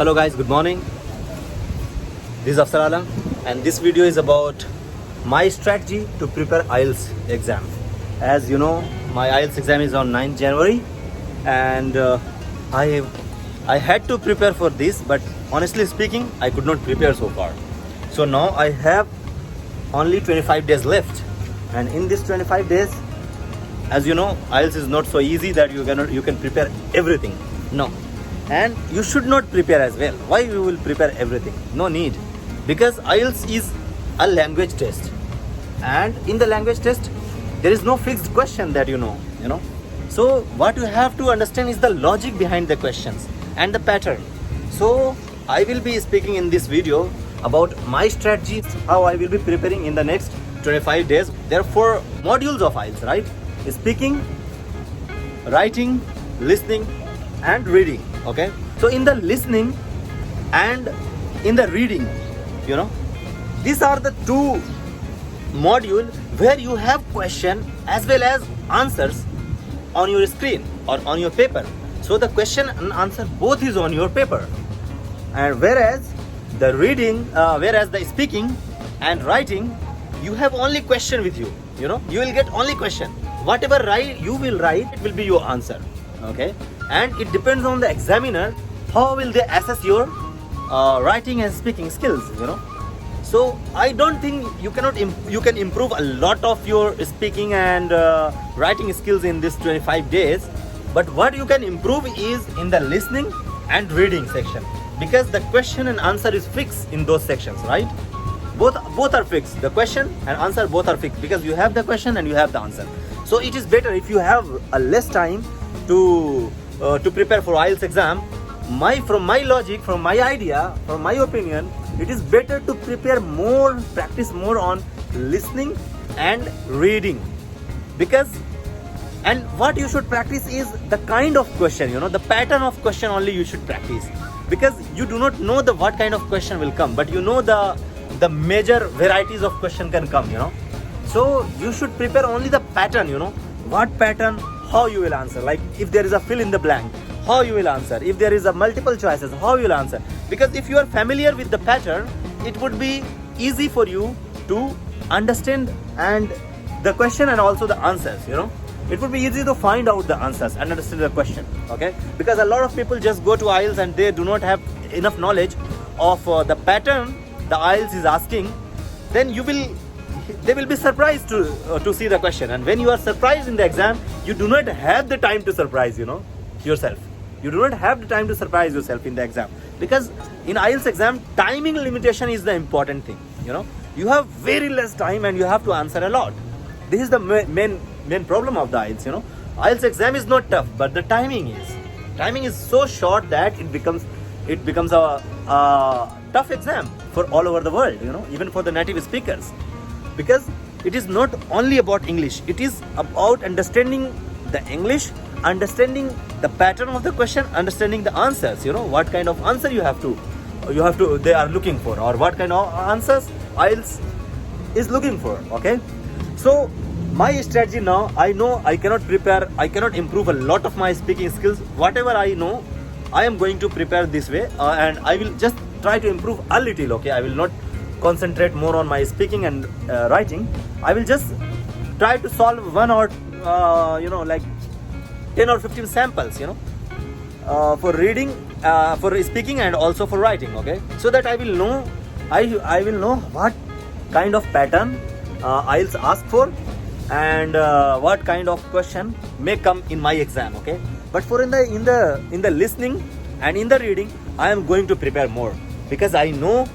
Hello guys, good morning. This is Afsar Alam and this video is about my strategy to prepare IELTS exam. As you know, my IELTS exam is on 9th January and I had to prepare for this, but honestly speaking, I could not prepare so far. So now I have only 25 days left, and in this 25 days, as you know, IELTS is not so easy that you can prepare everything. No. And you should not prepare as well. Why you will prepare everything? No need. Because IELTS is a language test. And in the language test, there is no fixed question that you know. So what you have to understand is the logic behind the questions and the pattern. So I will be speaking in this video about my strategies, how I will be preparing in the next 25 days. There are 4 modules of IELTS, right? Speaking, writing, listening, and reading. Okay, so in the listening and in the reading, these are the 2 modules where you have question as well as answers on your screen or on your paper. So the question and answer both is on your paper, and whereas the reading, whereas the speaking and writing, you have only question with you. You will get only question. Whatever you will write, it will be your answer. Okay, and it depends on the examiner how will they assess your writing and speaking skills. So I don't think you can improve a lot of your speaking and writing skills in this 25 days, but what you can improve is in the listening and reading section, because the question and answer is fixed in those sections, right? Both are fixed. The question and answer both are fixed because you have the question and you have the answer. So it is better if you have a less time to prepare for IELTS exam. From my logic, from my idea, from my opinion, it is better to practice more on listening and reading. And what you should practice is the kind of question, the pattern of question only you should practice, because you do not know what kind of question will come, but you know the major varieties of question can come. So you should prepare only the pattern. What pattern, how you will answer. Like if there is a fill in the blank, how you will answer. If there is a multiple choices, how you will answer. Because if you are familiar with the pattern, it would be easy for you to understand and the question and also the answers. It would be easy to find out the answers and understand the question. Okay, because a lot of people just go to IELTS and they do not have enough knowledge of the pattern the IELTS is asking. Then they will be surprised to see the question, and when you are surprised in the exam, you do not have the time to surprise yourself. You do not have the time to surprise yourself in the exam, because in IELTS exam, timing limitation is the important thing. You have very less time and you have to answer a lot. This is the main problem of the IELTS. IELTS exam is not tough, but the timing is so short that it becomes a tough exam for all over the world. Even for the native speakers. Because it is not only about English, it is about understanding the English, understanding the pattern of the question, understanding the answers. What kind of answer they are looking for, or what kind of answers IELTS is looking for. Okay, so my strategy now, I know I cannot improve a lot of my speaking skills. Whatever I know, I am going to prepare this way, and I will just try to improve a little. Okay, I will not concentrate more on my speaking and writing. I will just try to solve one or like 10 or 15 samples for reading, for speaking, and also for writing. Okay, so that I will know what kind of pattern IELTS ask for, and what kind of question may come in my exam. Okay, but for in the listening and in the reading, I am going to prepare more, because I know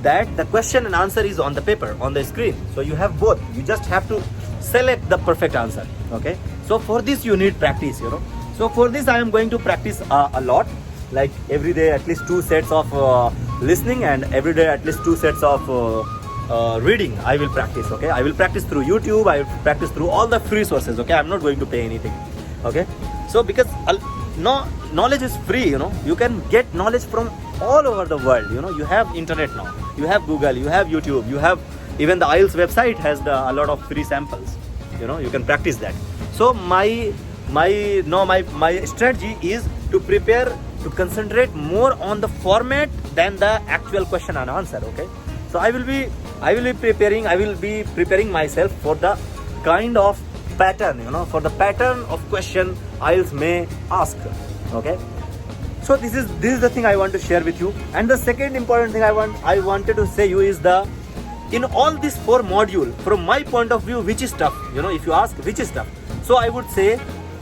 that the question and answer is on the paper, on the screen. So you have both. You just have to select the perfect answer. Okay, so for this you need practice. So for this I am going to practice a lot, like every day at least 2 sets of listening, and every day at least 2 sets of reading I will practice. Okay, I will practice through YouTube, I will practice through all the free sources. Okay, I'm not going to pay anything. Okay, so because knowledge is free. You can get knowledge from all over the world. You have internet now, you have Google, you have YouTube, you have even the IELTS website has a lot of free samples. You can practice that. So my strategy is to prepare to concentrate more on the format than the actual question and answer. Okay, so I will be preparing myself for the kind of pattern, for the pattern of question IELTS may ask. Okay, so this is the thing I want to share with you. And the second important thing I wanted to say you is in all these 4 modules, from my point of view, which is tough? If you ask which is tough, so I would say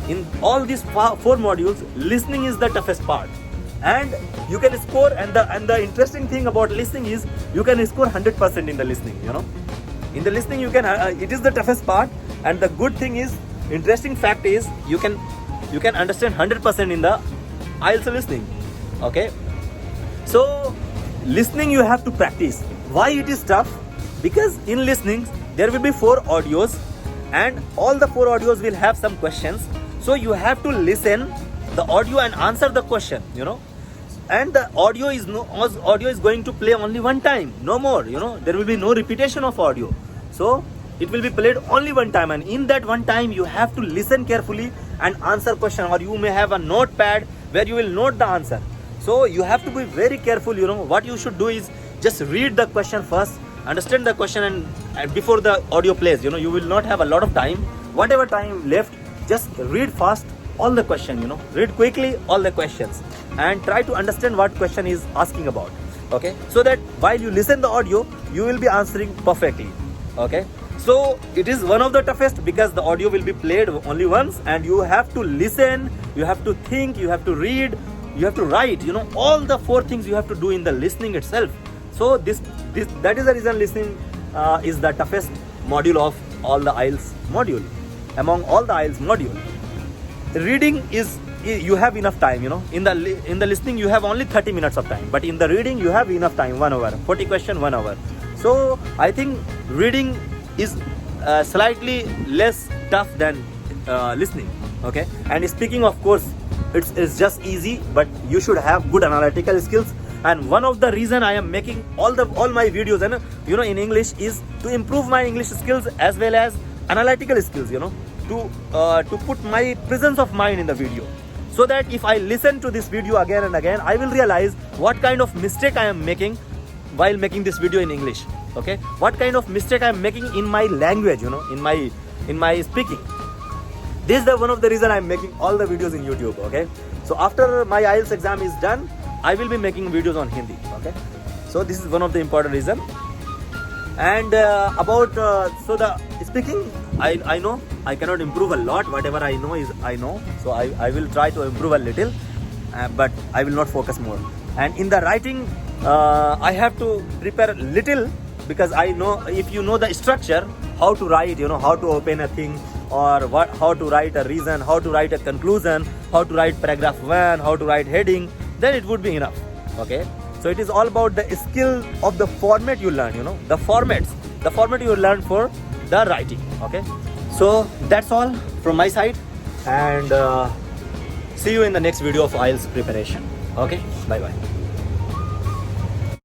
in all these 4 modules, listening is the toughest part. And you can score, and the interesting thing about listening is you can score 100% in the listening. In the listening you can it is the toughest part, and the good thing is, interesting fact is, you can understand 100% in the IELTS listening. Okay, so listening you have to practice. Why it is tough? Because in listening there will be 4 audios, and all the 4 audios will have some questions. So you have to listen the audio and answer the question, and the audio is going to play only one time, no more. There will be no repetition of audio, so it will be played only one time, and in that one time you have to listen carefully and answer question, or you may have a notepad where you will note the answer. So you have to be very careful. What you should do is just read the question first, understand the question, and before the audio plays, you will not have a lot of time. Whatever time left, just read fast all the question, read quickly all the questions, and try to understand what question is asking about. Okay, so that while you listen the audio, you will be answering perfectly. Okay, so it is one of the toughest, because the audio will be played only once, and you have to listen, you have to think, you have to read, you have to write, all the 4 things you have to do in the listening itself. So that is the reason listening is the toughest module of all the IELTS module. Among all the IELTS module, reading is, you have enough time. In the listening you have only 30 minutes of time, but in the reading you have enough time, 1 hour, 40 question, 1 hour. So I think reading is slightly less tough than listening. Okay, and speaking, of course, it's just easy, but you should have good analytical skills. And one of the reason I am making all my videos and in English is to improve my English skills as well as analytical skills, to put my presence of mind in the video, so that if I listen to this video again and again, I will realize what kind of mistake I am making while making this video in English. Okay, what kind of mistake I am making in my language, in my speaking. This is one of the reason I am making all the videos in YouTube. Okay, so after my IELTS exam is done, I will be making videos on Hindi. Okay, so this is one of the important reason. And about so the speaking, I know I cannot improve a lot. Whatever I know is I know, so I will try to improve a little, but I will not focus more. And in the writing, I have to prepare little, because I know, if you know the structure, how to write, how to open a thing, or how to write a reason, how to write a conclusion, how to write paragraph 1, how to write heading, then it would be enough. Okay, so it is all about the skill of the format you learn, the format you learn for the writing. Okay, so that's all from my side, and see you in the next video of IELTS preparation. Okay, bye bye.